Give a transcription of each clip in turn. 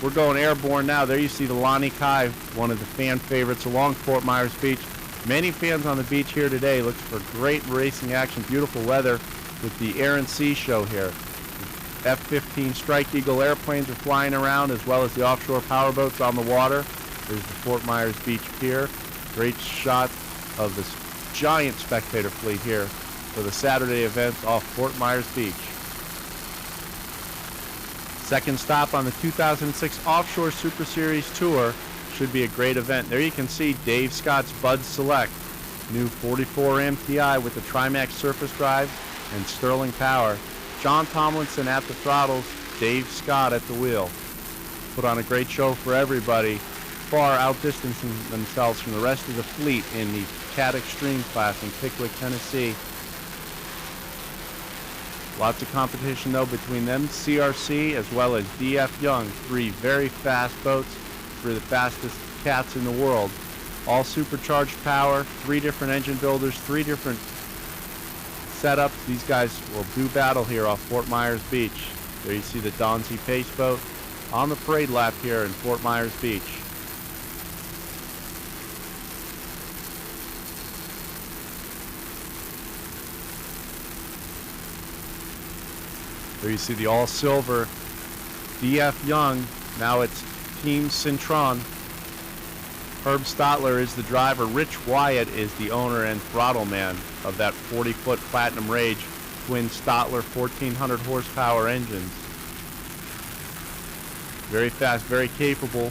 We're going airborne now. There you see the Lonnie Kai, one of the fan favorites along Fort Myers Beach. Many fans on the beach here today. Looks for great racing action, beautiful weather with the Air and Sea show here. F-15 Strike Eagle airplanes are flying around, as well as the offshore powerboats on the water. There's the Fort Myers Beach Pier. Great shot of this giant spectator fleet here for the Saturday events off Fort Myers Beach. Second stop on the 2006 Offshore Super Series Tour. Should be a great event. There you can see Dave Scott's Bud Select, new 44 MTI with the Trimax surface drive and Sterling power. John Tomlinson at the throttles, Dave Scott at the wheel. Put on a great show for everybody, far outdistancing themselves from the rest of the fleet in the Cat Extreme class in Pickwick, Tennessee. Lots of competition though between them, CRC as well as DF Young, three very fast boats, three of the fastest cats in the world. All supercharged power, three different engine builders, three different setups. These guys will do battle here off Fort Myers Beach. There you see the Donzi Pace boat on the parade lap here in Fort Myers Beach. There you see the all-silver DF Young. Now it's Team Cintron. Herb Stotler is the driver. Rich Wyatt is the owner and throttle man of that 40-foot Platinum Rage twin Stotler 1400 horsepower engines. Very fast, very capable.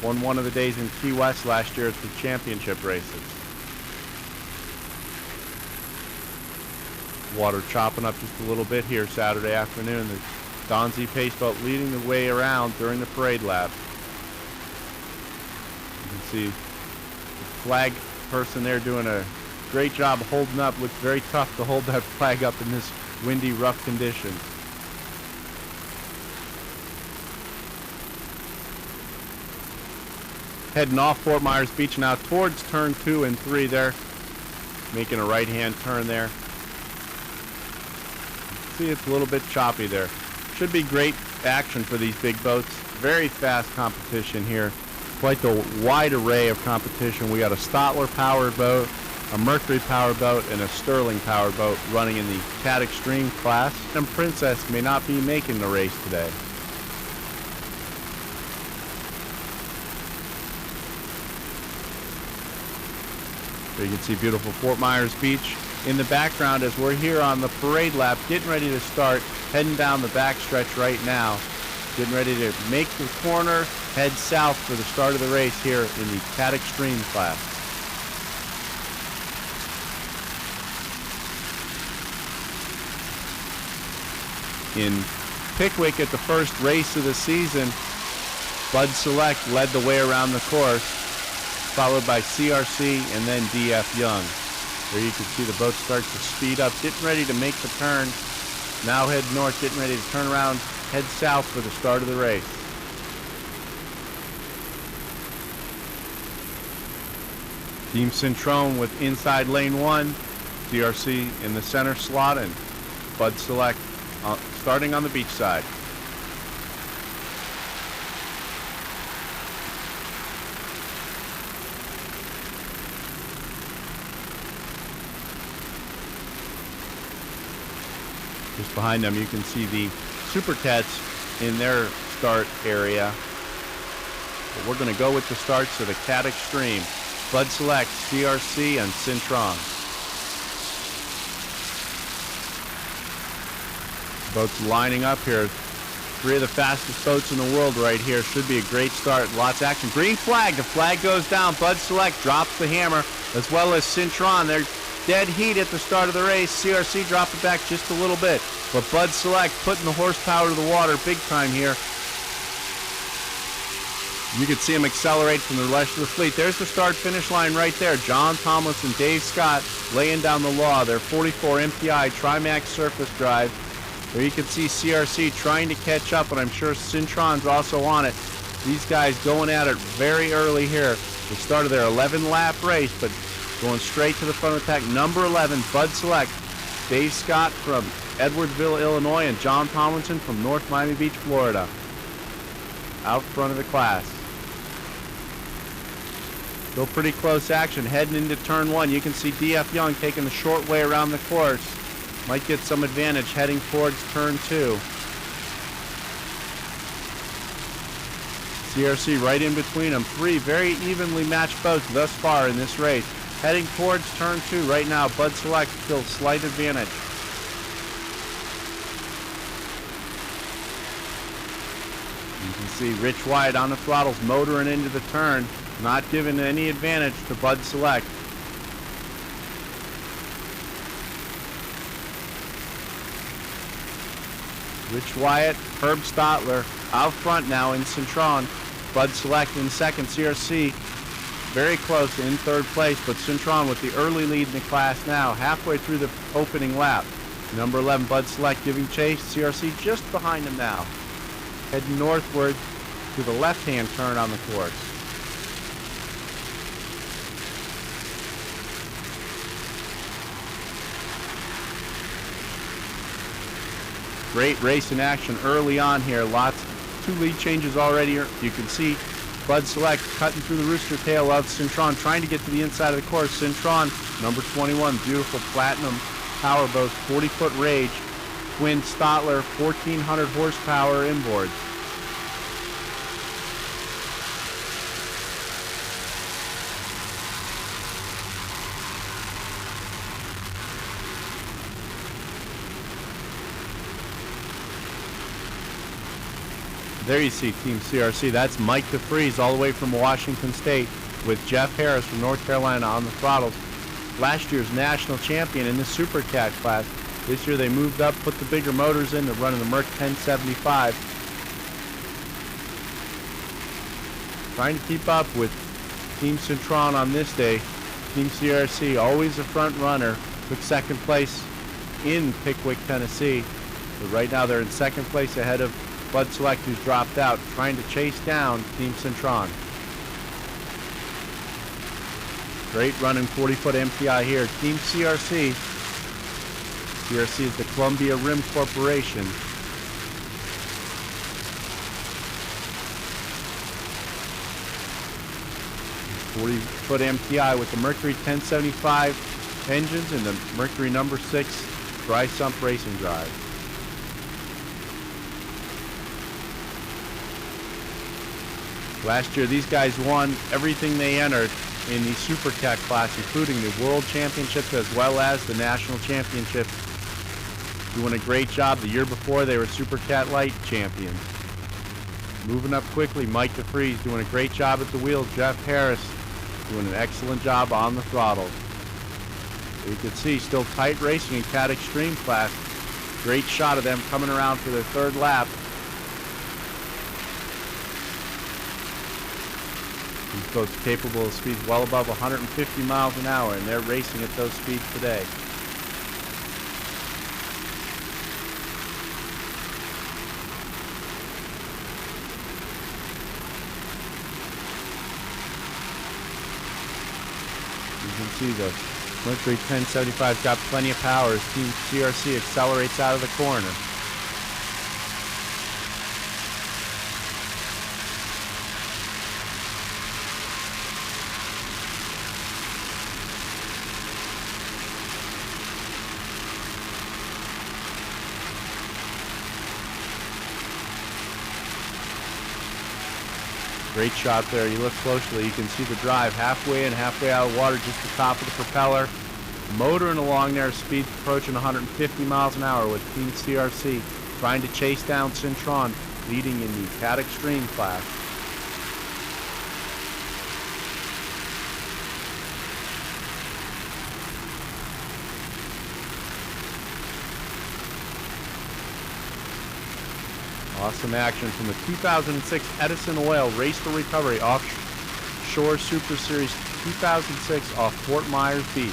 Won one of the days in Key West last year at the championship races. Water chopping up just a little bit here Saturday afternoon. The Donzi Pace boat leading the way around during the parade lap. You can see the flag person there doing a great job holding up. Looks very tough to hold that flag up in this windy, rough condition. Heading off Fort Myers Beach now towards turn 2 and 3 there. Making a right-hand turn there. See, it's a little bit choppy there. Should be great action for these big boats. Very fast competition here. Quite the wide array of competition. We got a Stotler powered boat, a Mercury powered boat, and a Sterling powered boat running in the Cat Extreme class. And Princess may not be making the race today. There you can see beautiful Fort Myers Beach in the background as we're here on the parade lap, getting ready to start, heading down the backstretch right now, getting ready to make the corner, head south for the start of the race here in the Cat Extreme class. In Pickwick at the first race of the season, Bud Select led the way around the course, followed by CRC and then DF Young. There you can see the boat start to speed up, getting ready to make the turn. Now head north, getting ready to turn around, head south for the start of the race. Team Cintron with inside lane 1, CRC in the center slot, and Bud Select starting on the beach side. Just behind them you can see the Super Cats in their start area. But we're going to go with the starts of the Cat Extreme, Bud Select, CRC, and Cintron. Boats lining up here. Three of the fastest boats in the world right here. Should be a great start. Lots of action. Green flag. The flag goes down. Bud Select drops the hammer, as well as Cintron. They're dead heat at the start of the race. CRC dropped it back just a little bit, but Bud Select putting the horsepower to the water big time here. You can see them accelerate from the rest of the fleet. There's the start-finish line right there. John Tomlinson, Dave Scott laying down the law. Their 44 MTI Trimax surface drive. There you can see CRC trying to catch up, and I'm sure Cintron's also on it. These guys going at it very early here. The start of their 11-lap race, but going straight to the front of the pack. Number 11, Bud Select. Dave Scott from Edwardsville, Illinois, and John Tomlinson from North Miami Beach, Florida. out front of the class. Still pretty close action heading into turn one. You can see D.F. Young taking the short way around the course. Might get some advantage heading towards turn two. CRC right in between them. Three very evenly matched boats thus far in this race. Heading towards turn two right now. Bud Select still slight advantage. You can see Rich Wyatt on the throttles motoring into the turn, not giving any advantage to Bud Select. Rich Wyatt, Herb Stotler out front now in Cintron. Bud Select in second. CRC very close in third place, but Cintron with the early lead in the class now, halfway through the opening lap. Number 11, Bud Select giving chase. CRC just behind him now. Heading northward to the left-hand turn on the course. Great race in action early on here. Two lead changes already. You can see Bud Select cutting through the rooster tail of Cintron, trying to get to the inside of the course. Cintron, number 21, beautiful platinum powerboat, 40-foot Rage, twin Stotler, 1,400 horsepower inboard. There you see Team CRC. That's Mike DeFries all the way from Washington State with Jeff Harris from North Carolina on the throttles. Last year's national champion in the Super Cat class. This year they moved up, put the bigger motors in. They're running the Merc 1075. Trying to keep up with Team Cintron on this day. Team CRC, always a front runner, took second place in Pickwick, Tennessee. But right now they're in second place ahead of Bud Select, who's dropped out, trying to chase down Team Cintron. Great running 40-foot MTI here. Team CRC. CRC is the Columbia Rim Corporation. 40-foot MTI with the Mercury 1075 engines and the Mercury number 6 dry sump racing drive. Last year, these guys won everything they entered in the Super Cat class, including the World Championships as well as the National Championships. Doing a great job. The year before, they were Super Cat Light champions. Moving up quickly, Mike DeFries doing a great job at the wheel. Jeff Harris doing an excellent job on the throttle. You can see still tight racing in Cat Extreme class. Great shot of them coming around for their third lap. These boats capable of speeds well above 150 miles an hour, and they're racing at those speeds today. You can see the Mercury 1075's got plenty of power as Team CRC accelerates out of the corner. Great shot there. You look closely, you can see the drive halfway in, halfway out of water, just the top of the propeller. Motoring along there, speeds approaching 150 miles an hour with Team CRC trying to chase down Cintron, leading in the Cat Extreme class. Awesome action from the 2006 Edison Oil Race for Recovery Offshore Super Series 2006 off Fort Myers Beach.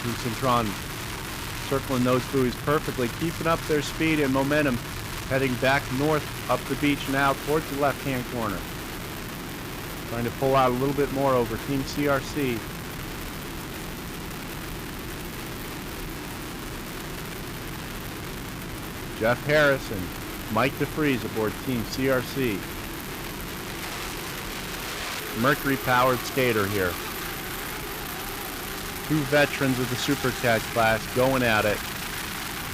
Team Cintron circling those buoys perfectly, keeping up their speed and momentum, heading back north up the beach now towards the left-hand corner. Trying to pull out a little bit more over Team CRC. Jeff Harris and Mike DeFries aboard Team CRC. Mercury-powered skater here. Two veterans of the Super Cat class going at it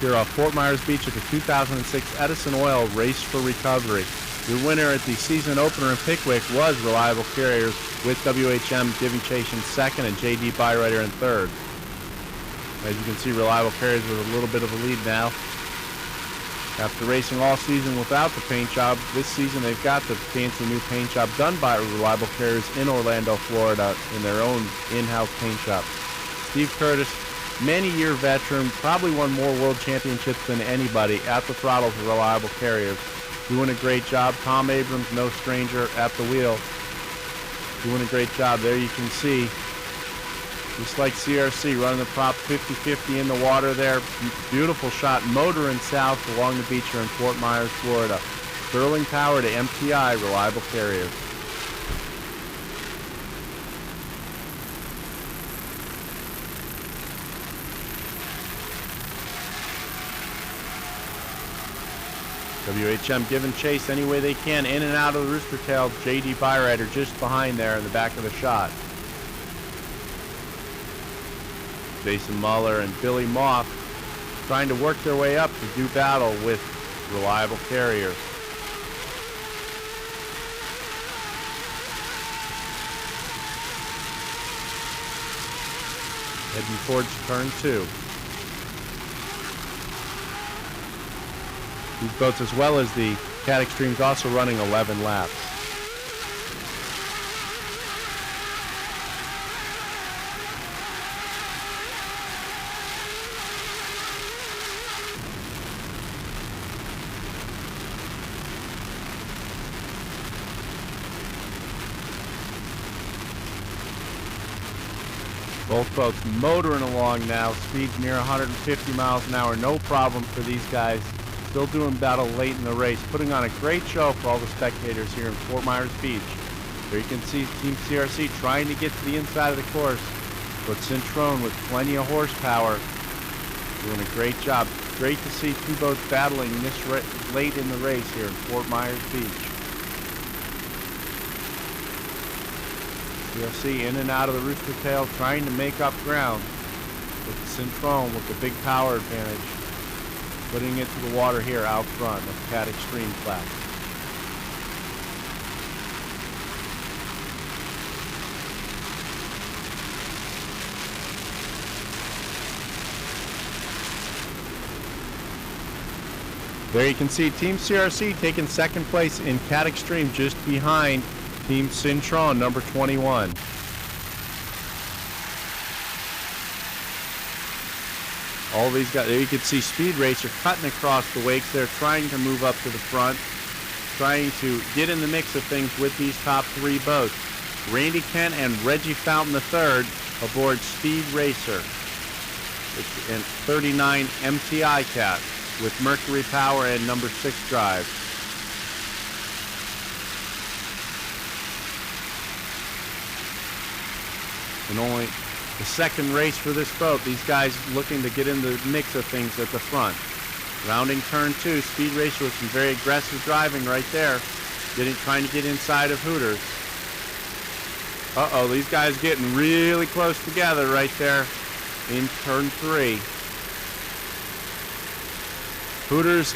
here off Fort Myers Beach at the 2006 Edison Oil Race for Recovery. Your winner at the season opener in Pickwick was Reliable Carriers, with WHM Divvy Chase in second and JD Byrider in third. As you can see, Reliable Carriers with a little bit of a lead now. After racing all season without the paint job, this season they've got the fancy new paint job done by Reliable Carriers in Orlando, Florida, in their own in-house paint shop. Steve Curtis, many-year veteran, probably won more world championships than anybody at the throttle for Reliable Carriers. Doing a great job. Tom Abrams, no stranger, at the wheel. Doing a great job. There you can see, just like CRC, running the prop 50-50 in the water there. Beautiful shot, motoring south along the beach here in Fort Myers, Florida. Sterling power to MTI, Reliable Carriers. WHM giving chase any way they can, in and out of the Rooster Tail. JD Byrider just behind there in the back of the shot. Jason Muller and Billy Moth trying to work their way up to do battle with Reliable Carriers. Heading towards turn 2. These boats, as well as the Cat Extremes, also running 11 laps. Both boats motoring along now. Speeds near 150 miles an hour. No problem for these guys. Still doing battle late in the race. Putting on a great show for all the spectators here in Fort Myers Beach. There you can see Team CRC trying to get to the inside of the course. But Cintrone with plenty of horsepower doing a great job. Great to see two boats battling this late in the race here in Fort Myers Beach. CRC in and out of the Rooster Tail, trying to make up ground with Cintrone with the big power advantage. Putting it to the water here out front of Cat Extreme class. There you can see Team CRC taking second place in Cat Extreme, just behind Team Cintron, number 21. All these guys, there you can see Speed Racer cutting across the wakes. They're trying to move up to the front, trying to get in the mix of things with these top three boats. Randy Kent and Reggie Fountain III aboard Speed Racer. It's in 39 MTI Cat with Mercury Power and number 6 drive. And only the second race for this boat. These guys looking to get in the mix of things at the front. Rounding turn 2, Speed Racer with some very aggressive driving right there. Trying to get inside of Hooters. Uh-oh, these guys getting really close together right there in turn 3. Hooters